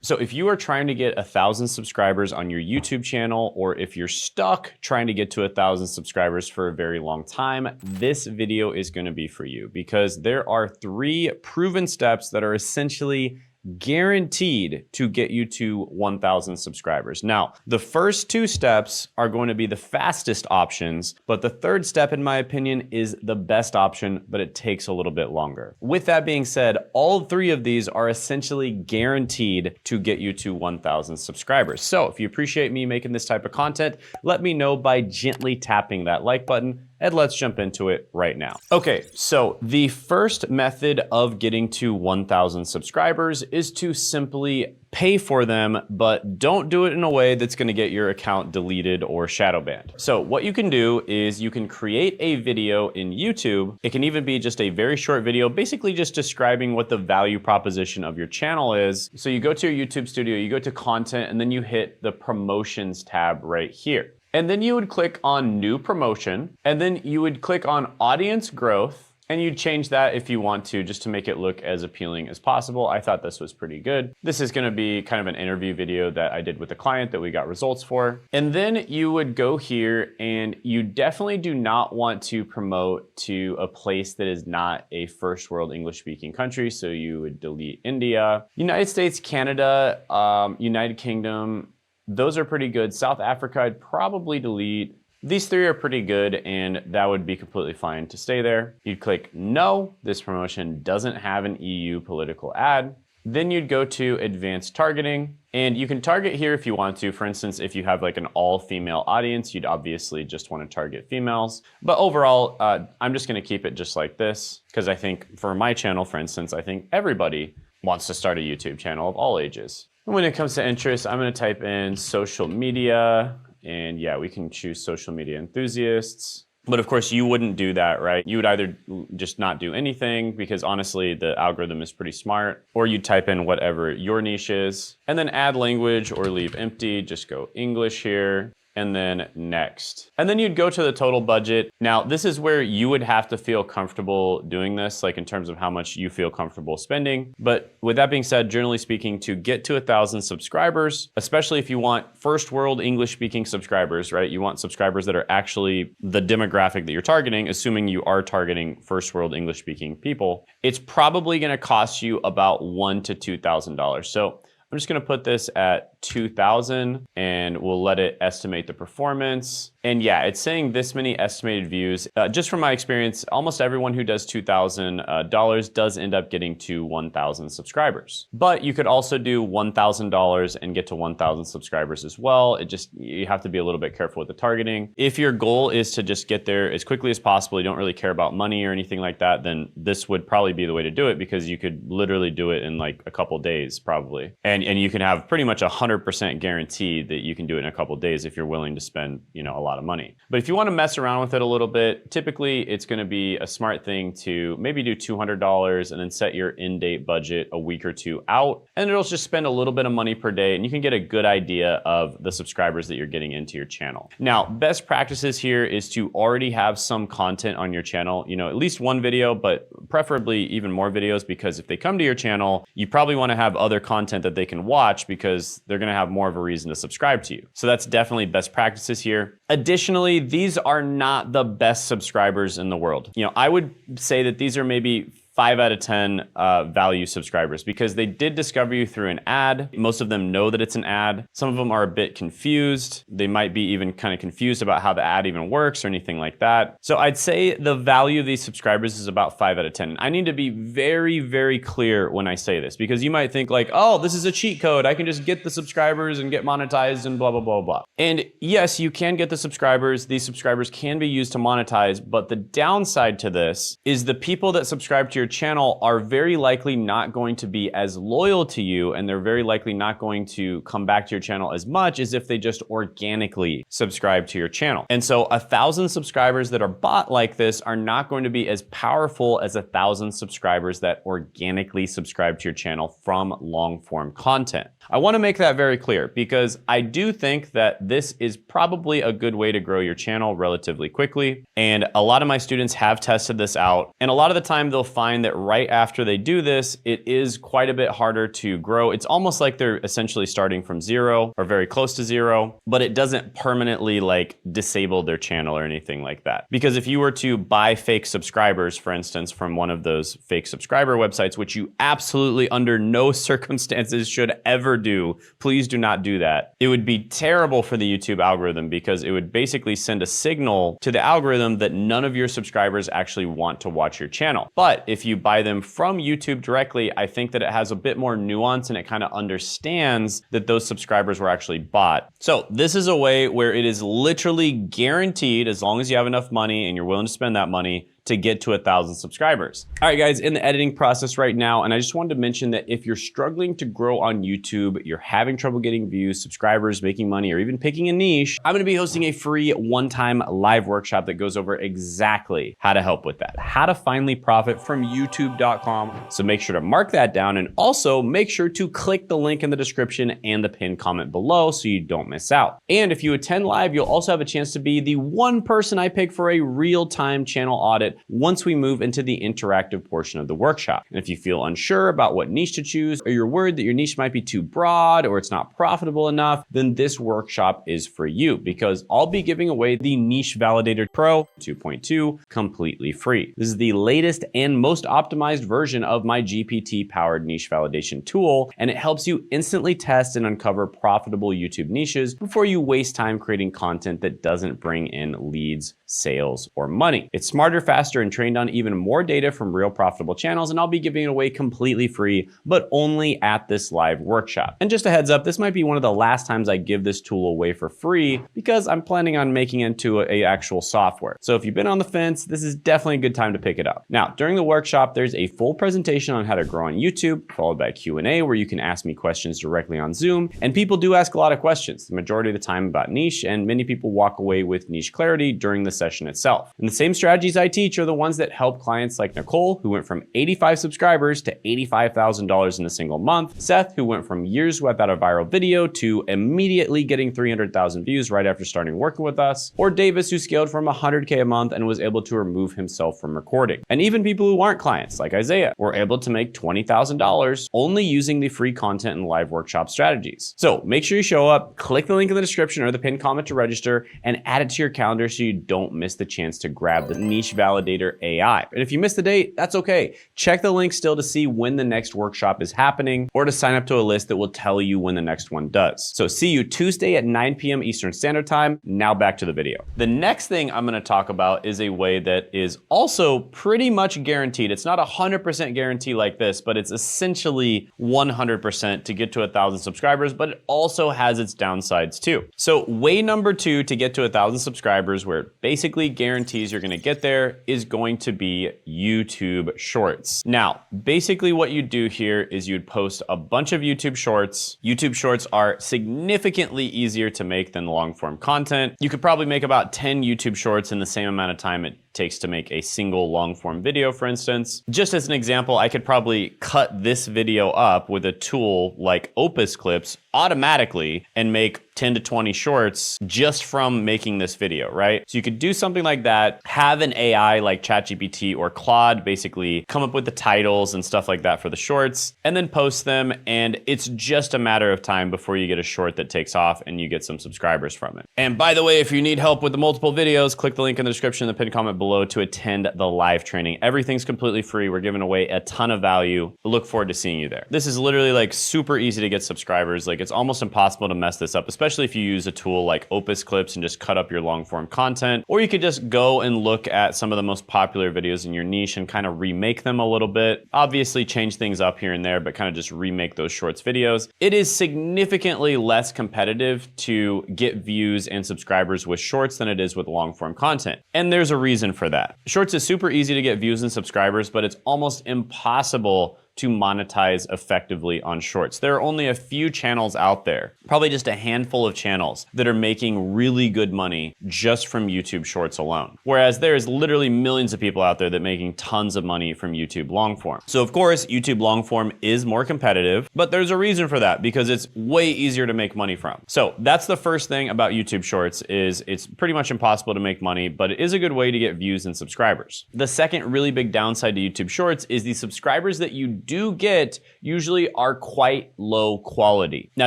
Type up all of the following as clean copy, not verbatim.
So if you are trying to get 1,000 subscribers on your YouTube channel, or if you're stuck trying to get to 1,000 subscribers for a very long time, this video is going to be for you, because there are 3 proven steps that are essentially guaranteed to get you to 1,000 subscribers. Now, the first 2 steps are going to be the fastest options, but the 3rd step, in my opinion, is the best option, but it takes a little bit longer. With that being said, all 3 of these are essentially guaranteed to get you to 1,000 subscribers. So if you appreciate me making this type of content, let me know by gently tapping that like button, and let's jump into it right now. Okay, so the first method of getting to 1,000 subscribers is to simply pay for them, but don't do it in a way that's gonna get your account deleted or shadow banned. So what you can do is you can create a video in YouTube. It can even be just a very short video, basically just describing what the value proposition of your channel is. So you go to your YouTube studio, you go to content, and then you hit the promotions tab right here. And then you would click on new promotion, and then you would click on audience growth, and you'd change that if you want to, just to make it look as appealing as possible. I thought this was pretty good. This is gonna be kind of an interview video that I did with a client that we got results for. And then you would go here, and you definitely do not want to promote to a place that is not a first world English speaking country. So you would delete India, United States, Canada, United Kingdom. Those are pretty good. South Africa, I'd probably delete. These 3 are pretty good, and that would be completely fine to stay there. You'd click no, this promotion doesn't have an EU political ad. Then you'd go to advanced targeting, and you can target here if you want to. For instance, if you have like an all female audience, you'd obviously just want to target females. But overall, I'm just gonna keep it just like this, because I think for my channel, for instance, I think everybody wants to start a YouTube channel of all ages. When it comes to interests, I'm gonna type in social media, and yeah, we can choose social media enthusiasts. But of course, you wouldn't do that, right? You would either just not do anything, because honestly, the algorithm is pretty smart, or you type in whatever your niche is, and then add language or leave empty, just go English here. And then next. And then you'd go to the total budget. Now, this is where you would have to feel comfortable doing this, like in terms of how much you feel comfortable spending. But with that being said, generally speaking, to get to 1,000 subscribers, especially if you want first world English speaking subscribers, right? You want subscribers that are actually the demographic that you're targeting, assuming you are targeting first world English speaking people, it's probably gonna cost you about $1,000 to $2,000. So I'm just gonna put this at 2,000, and we'll let it estimate the performance. And yeah, it's saying this many estimated views. Just from my experience, almost everyone who does $2,000 does end up getting to 1,000 subscribers. But you could also do $1,000 and get to 1,000 subscribers as well. You have to be a little bit careful with the targeting. If your goal is to just get there as quickly as possible, you don't really care about money or anything like that, then this would probably be the way to do it, because you could literally do it in like a couple days probably. And you can have pretty much 100% guarantee that you can do it in a couple days if you're willing to spend, a lot of money. But if you want to mess around with it a little bit, typically it's going to be a smart thing to maybe do $200 and then set your end date budget a week or 2 out, and it'll just spend a little bit of money per day, and you can get a good idea of the subscribers that you're getting into your channel. Now, best practices here is to already have some content on your channel, at least 1 video, but preferably even more videos, because if they come to your channel, you probably want to have other content that they can watch, because they're going to have more of a reason to subscribe to you. So that's definitely best practices here. Additionally, these are not the best subscribers in the world. I would say that these are maybe 5 out of 10 value subscribers, because they did discover you through an ad. Most of them know that it's an ad. Some of them are a bit confused. They might be even kind of confused about how the ad even works or anything like that. So I'd say the value of these subscribers is about 5 out of 10. I need to be very, very clear when I say this, because you might think like, oh, this is a cheat code. I can just get the subscribers and get monetized and blah, blah, blah, blah. And yes, you can get the subscribers. These subscribers can be used to monetize, but the downside to this is the people that subscribe to your channel are very likely not going to be as loyal to you, and they're very likely not going to come back to your channel as much as if they just organically subscribe to your channel. And so 1,000 subscribers that are bought like this are not going to be as powerful as 1,000 subscribers that organically subscribe to your channel from long form content. I want to make that very clear, because I do think that this is probably a good way to grow your channel relatively quickly. And a lot of my students have tested this out, and a lot of the time they'll find find that right after they do this, it is quite a bit harder to grow. It's almost like they're essentially starting from zero or very close to zero, but it doesn't permanently like disable their channel or anything like that. Because if you were to buy fake subscribers, for instance, from one of those fake subscriber websites, which you absolutely under no circumstances should ever do, please do not do that. It would be terrible for the YouTube algorithm because it would basically send a signal to the algorithm that none of your subscribers actually want to watch your channel. But if you buy them from YouTube directly, I think that it has a bit more nuance and it kind of understands that those subscribers were actually bought. So this is a way where it is literally guaranteed, as long as you have enough money and you're willing to spend that money, to get to 1,000 subscribers. All right, guys, in the editing process right now, and I just wanted to mention that if you're struggling to grow on YouTube, you're having trouble getting views, subscribers, making money, or even picking a niche, I'm gonna be hosting a free one-time live workshop that goes over exactly how to help with that, how to finally profit from YouTube.com. So make sure to mark that down, and also make sure to click the link in the description and the pinned comment below so you don't miss out. And if you attend live, you'll also have a chance to be the one person I pick for a real-time channel audit once we move into the interactive portion of the workshop. And if you feel unsure about what niche to choose, or you're worried that your niche might be too broad or it's not profitable enough, then this workshop is for you, because I'll be giving away the Niche Validator Pro 2.2 completely free. This is the latest and most optimized version of my GPT-powered niche validation tool, and it helps you instantly test and uncover profitable YouTube niches before you waste time creating content that doesn't bring in leads, sales, or money. It's smarter, faster, and trained on even more data from real profitable channels, and I'll be giving it away completely free, but only at this live workshop. And just a heads up, this might be one of the last times I give this tool away for free because I'm planning on making it into a actual software. So if you've been on the fence, this is definitely a good time to pick it up. Now, during the workshop, there's a full presentation on how to grow on YouTube, followed by a Q&A where you can ask me questions directly on Zoom. And people do ask a lot of questions, the majority of the time about niche, and many people walk away with niche clarity during the session itself. And the same strategies I teach are the ones that help clients like Nicole, who went from 85 subscribers to $85,000 in a single month, Seth, who went from years without a viral video to immediately getting 300,000 views right after starting working with us, or Davis, who scaled from 100K a month and was able to remove himself from recording. And even people who aren't clients, like Isaiah, were able to make $20,000 only using the free content and live workshop strategies. So make sure you show up, click the link in the description or the pinned comment to register, and add it to your calendar so you don't miss the chance to grab the Niche Validator AI. And if you missed the date, that's okay. Check the link still to see when the next workshop is happening, or to sign up to a list that will tell you when the next one does. So see you Tuesday at 9 p.m. Eastern Standard Time. Now back to the video. The next thing I'm gonna talk about is a way that is also pretty much guaranteed. It's not 100% guarantee like this, but it's essentially 100% to get to 1,000 subscribers, but it also has its downsides too. So way number 2 to get to 1,000 subscribers, where it basically guarantees you're gonna get there, is going to be YouTube Shorts. Now, basically what you do here is you'd post a bunch of YouTube Shorts. YouTube Shorts are significantly easier to make than long form content. You could probably make about 10 YouTube Shorts in the same amount of time it takes to make a single long form video, for instance. Just as an example, I could probably cut this video up with a tool like Opus Clips automatically and make 10 to 20 shorts just from making this video, right? So you could do something like that, have an AI like ChatGPT or Claude basically come up with the titles and stuff like that for the shorts, and then post them, and it's just a matter of time before you get a short that takes off and you get some subscribers from it. And by the way, if you need help with the multiple videos, click the link in the description in the pinned comment below to attend the live training. Everything's completely free. We're giving away a ton of value. Look forward to seeing you there. This is literally like super easy to get subscribers. Like, it's almost impossible to mess this up, especially if you use a tool like Opus Clips and just cut up your long form content. Or you could just go and look at some of the most popular videos in your niche and kind of remake them a little bit. Obviously change things up here and there, but kind of just remake those shorts videos. It is significantly less competitive to get views and subscribers with shorts than it is with long form content. And there's a reason for that. Shorts is super easy to get views and subscribers, but it's almost impossible to monetize effectively on shorts. There are only a few channels out there, probably just a handful of channels that are making really good money just from YouTube shorts alone. Whereas there's literally millions of people out there that are making tons of money from YouTube long form. So of course, YouTube long form is more competitive, but there's a reason for that because it's way easier to make money from. So that's the first thing about YouTube shorts is it's pretty much impossible to make money, but it is a good way to get views and subscribers. The second really big downside to YouTube shorts is the subscribers that you do get usually are quite low quality. Now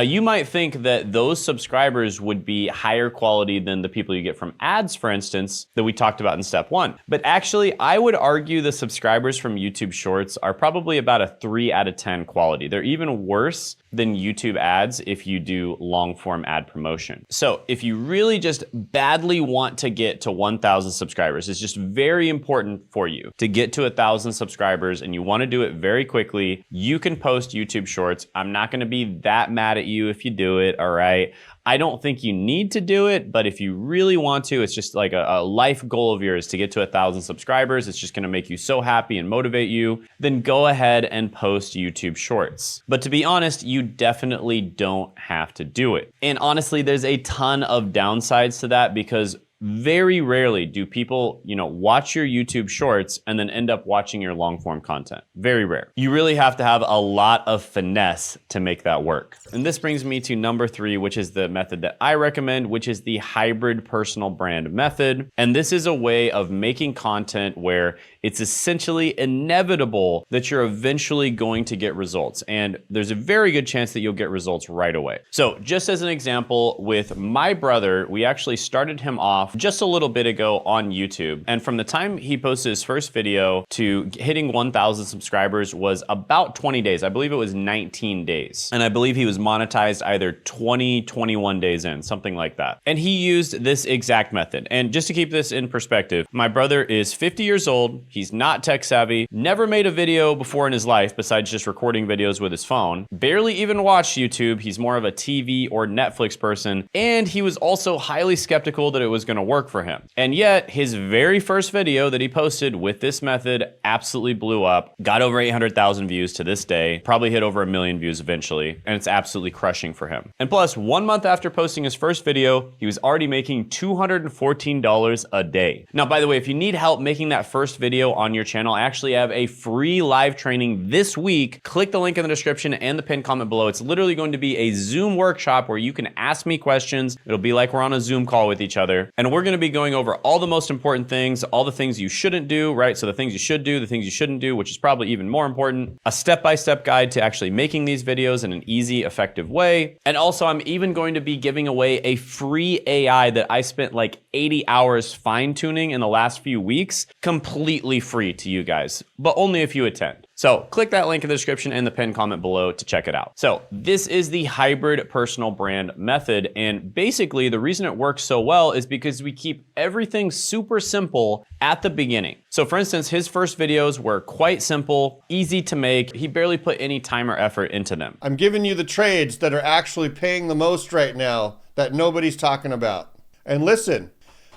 you might think that those subscribers would be higher quality than the people you get from ads, for instance, that we talked about in step 1. But actually, I would argue the subscribers from YouTube shorts are probably about a 3 out of 10 quality. They're even worse than YouTube ads if you do long form ad promotion. So if you really just badly want to get to 1,000 subscribers, it's just very important for you to get to 1,000 subscribers and you want to do it very quickly, you can post YouTube shorts. I'm not going to be that mad at you if you do it, all right? I don't think you need to do it, but if you really want to, it's just like a life goal of yours to get to 1,000 subscribers. It's just gonna make you so happy and motivate you. Then go ahead and post YouTube shorts. But to be honest, you definitely don't have to do it. And honestly, there's a ton of downsides to that because very rarely do people, watch your YouTube shorts and then end up watching your long form content. Very rare. You really have to have a lot of finesse to make that work. And this brings me to number 3, which is the method that I recommend, which is the hybrid personal brand method. And this is a way of making content where it's essentially inevitable that you're eventually going to get results. And there's a very good chance that you'll get results right away. So just as an example, with my brother, we actually started him off just a little bit ago on YouTube. And from the time he posted his first video to hitting 1,000 subscribers was about 20 days. I believe it was 19 days. And I believe he was monetized either 20, 21 days in, something like that. And he used this exact method. And just to keep this in perspective, my brother is 50 years old. He's not tech savvy, never made a video before in his life besides just recording videos with his phone, barely even watched YouTube. He's more of a TV or Netflix person. And he was also highly skeptical that it was going to work for him. And yet his very first video that he posted with this method absolutely blew up, got over 800,000 views to this day, probably hit over 1 million views eventually, and it's absolutely crushing for him. And plus, 1 month after posting his first video, he was already making $214 a day. Now, by the way, if you need help making that first video on your channel, I actually have a free live training this week. Click the link in the description and the pinned comment below. It's literally going to be a Zoom workshop where you can ask me questions. It'll be like we're on a Zoom call with each other. And we're going to be going over all the most important things, all the things you shouldn't do, right? So the things you should do, the things you shouldn't do, which is probably even more important, a step-by-step guide to actually making these videos in an easy, effective way. And also I'm even going to be giving away a free AI that I spent like 80 hours fine-tuning in the last few weeks, completely free to you guys, but only if you attend. So click that link in the description and the pinned comment below to check it out. So this is the hybrid personal brand method. And basically the reason it works so well is because we keep everything super simple at the beginning. So for instance, his first videos were quite simple, easy to make. He barely put any time or effort into them. I'm giving you the trades that are actually paying the most right now that nobody's talking about. And listen,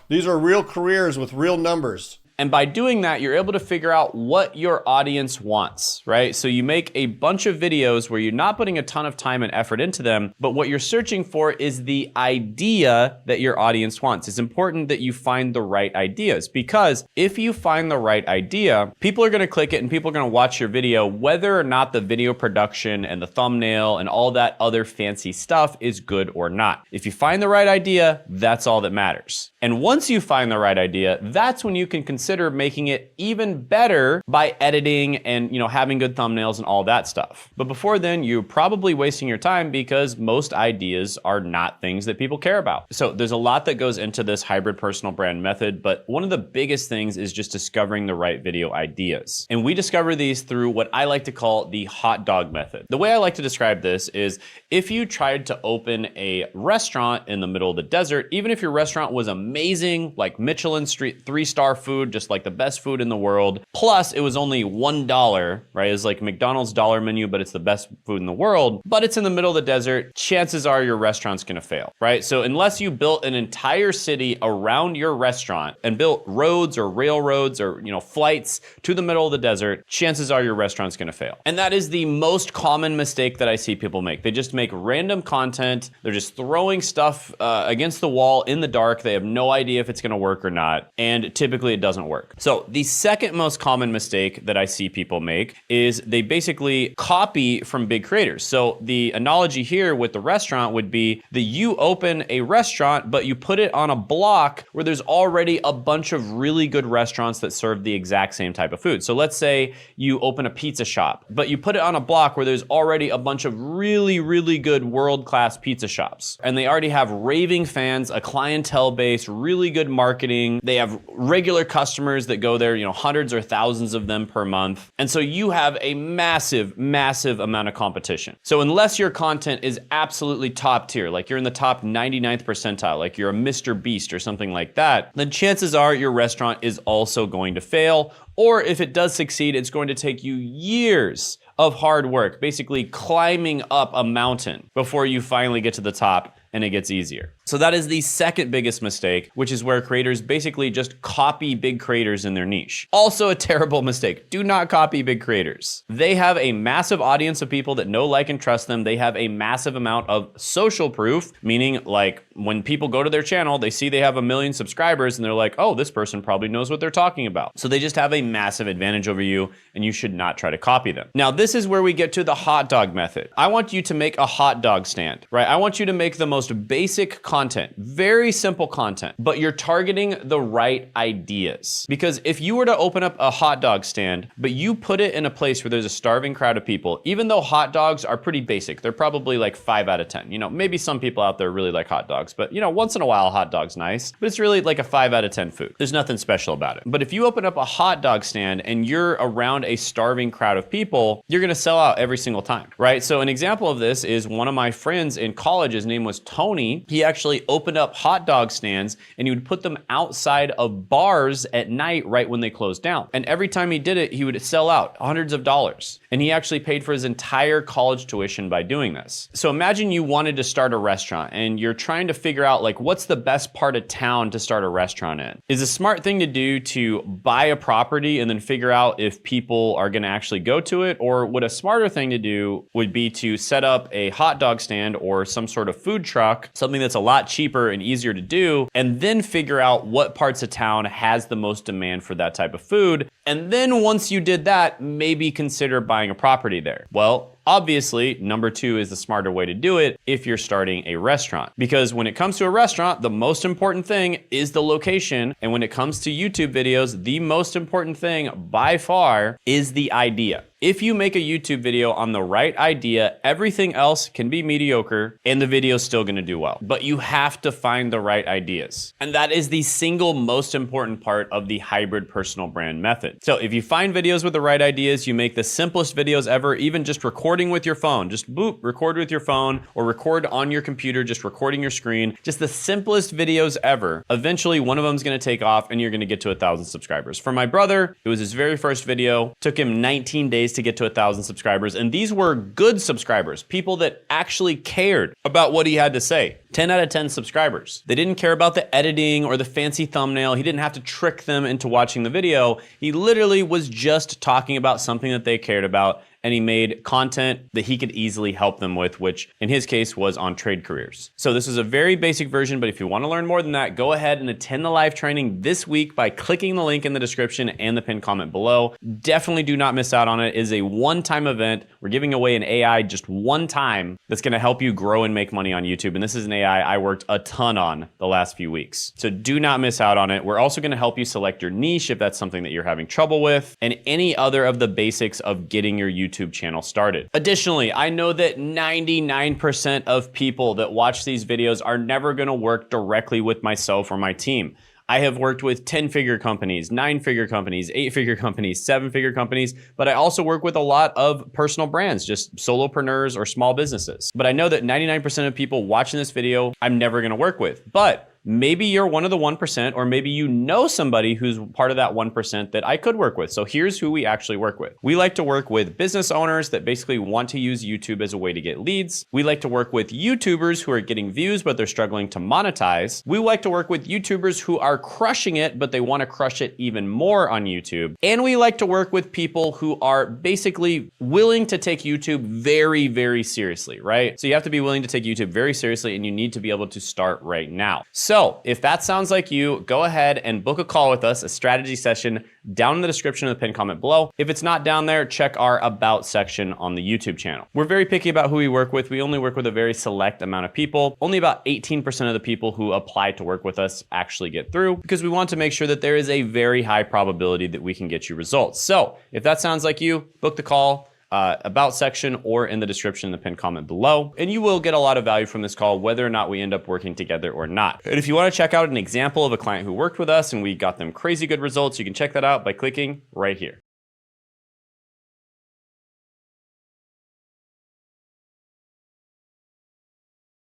these are real careers with real numbers. And by doing that, you're able to figure out what your audience wants, right? So you make a bunch of videos where you're not putting a ton of time and effort into them, but what you're searching for is the idea that your audience wants. It's important that you find the right ideas, because if you find the right idea, people are gonna click it and people are gonna watch your video, whether or not the video production and the thumbnail and all that other fancy stuff is good or not. If you find the right idea, that's all that matters. And once you find the right idea, that's when you can consider making it even better by editing and having good thumbnails and all that stuff. But before then, you're probably wasting your time because most ideas are not things that people care about. So there's a lot that goes into this hybrid personal brand method, but one of the biggest things is just discovering the right video ideas. And we discover these through what I like to call the hot dog method. The way I like to describe this is if you tried to open a restaurant in the middle of the desert, even if your restaurant was amazing, like Michelin street 3-star food, just like the best food in the world. Plus it was only $1, right? It was like McDonald's dollar menu, but it's the best food in the world, but it's in the middle of the desert. Chances are your restaurant's gonna fail, right? So unless you built an entire city around your restaurant and built roads or railroads or, you know, flights to the middle of the desert, chances are your restaurant's gonna fail. And that is the most common mistake that I see people make. They just make random content. They're just throwing stuff against the wall in the dark. They have no idea if it's gonna work or not. And typically it doesn't work. So the second most common mistake that I see people make is they basically copy from big creators. So the analogy here with the restaurant would be that you open a restaurant, but you put it on a block where there's already a bunch of really good restaurants that serve the exact same type of food. So let's say you open a pizza shop, but you put it on a block where there's already a bunch of really, really good world-class pizza shops. And they already have raving fans, a clientele base, really good marketing. They have regular customers that go there, you know, hundreds or thousands of them per month. And so you have a massive, massive amount of competition. So unless your content is absolutely top tier, like you're in the top 99th percentile, like you're a Mr. Beast or something like that, then chances are your restaurant is also going to fail. Or if it does succeed, it's going to take you years of hard work, basically climbing up a mountain before you finally get to the top and it gets easier. So that is the second biggest mistake, which is where creators basically just copy big creators in their niche. Also a terrible mistake. Do not copy big creators. They have a massive audience of people that know, like, and trust them. They have a massive amount of social proof, meaning like when people go to their channel, they see they have 1 million subscribers and they're like, oh, this person probably knows what they're talking about. So they just have a massive advantage over you and you should not try to copy them. Now, this is where we get to the hot dog method. I want you to make a hot dog stand, right? I want you to make the most basic content, very simple content, but you're targeting the right ideas. Because if you were to open up a hot dog stand, but you put it in a place where there's a starving crowd of people, even though hot dogs are pretty basic, they're probably like 5 out of 10. You know, maybe some people out there really like hot dogs, but you know, once in a while, a hot dog's nice, but it's really like a 5 out of 10 food. There's nothing special about it. But if you open up a hot dog stand and you're around a starving crowd of people, you're gonna sell out every single time, right? So an example of this is one of my friends in college, his name was Tony. He actually opened up hot dog stands and he would put them outside of bars at night right when they closed down. And every time he did it, he would sell out hundreds of dollars. And he actually paid for his entire college tuition by doing this. So imagine you wanted to start a restaurant and you're trying to figure out like, what's the best part of town to start a restaurant in? Is a smart thing to do to buy a property and then figure out if people are gonna actually go to it? Or would a smarter thing to do would be to set up a hot dog stand or some sort of food truck, something that's a lot cheaper and easier to do, and then figure out what parts of town has the most demand for that type of food. And then once you did that, maybe consider buying a property there. Well, obviously, number 2 is the smarter way to do it if you're starting a restaurant. Because when it comes to a restaurant, the most important thing is the location. And when it comes to YouTube videos, the most important thing by far is the idea. If you make a YouTube video on the right idea, everything else can be mediocre and the video is still gonna do well. But you have to find the right ideas. And that is the single most important part of the hybrid personal brand method. So if you find videos with the right ideas, you make the simplest videos ever, even just recording with your phone. Just boop, record with your phone or record on your computer, just recording your screen. Just the simplest videos ever. Eventually, one of them is gonna take off and you're gonna get to 1,000 subscribers. For my brother, it was his very first video. Took him 19 days to get to 1,000 subscribers. And these were good subscribers, people that actually cared about what he had to say. 10 out of 10 subscribers. They didn't care about the editing or the fancy thumbnail. He didn't have to trick them into watching the video. He literally was just talking about something that they cared about, and he made content that he could easily help them with, which in his case was on trade careers. So this is a very basic version, but if you want to learn more than that, go ahead and attend the live training this week by clicking the link in the description and the pinned comment below. Definitely do not miss out on it. It is a one-time event. We're giving away an AI just one time that's gonna help you grow and make money on YouTube. And this is an AI I worked a ton on the last few weeks. So do not miss out on it. We're also gonna help you select your niche if that's something that you're having trouble with, and any other of the basics of getting your YouTube channel started. Additionally, I know that 99% of people that watch these videos are never gonna work directly with myself or my team. I have worked with 10-figure companies, 9-figure companies, 8-figure companies, 7-figure companies, but I also work with a lot of personal brands, just solopreneurs or small businesses. But I know that 99% of people watching this video, I'm never gonna work with. But maybe you're one of the 1%, or maybe you know somebody who's part of that 1% that I could work with. So here's who we actually work with. We like to work with business owners that basically want to use YouTube as a way to get leads. We like to work with YouTubers who are getting views, but they're struggling to monetize. We like to work with YouTubers who are crushing it, but they want to crush it even more on YouTube. And we like to work with people who are basically willing to take YouTube very, very seriously, right? So you have to be willing to take YouTube very seriously, and you need to be able to start right now. So if that sounds like you, go ahead and book a call with us, a strategy session, down in the description of the pinned comment below. If it's not down there, check our About section on the YouTube channel. We're very picky about who we work with. We only work with a very select amount of people. Only about 18% of the people who apply to work with us actually get through, because we want to make sure that there is a very high probability that we can get you results. So if that sounds like you, book the call. About section or in the description in the pinned comment below, and you will get a lot of value from this call, whether or not we end up working together or not. And if you want to check out an example of a client who worked with us and we got them crazy good results, you can check that out by clicking right here.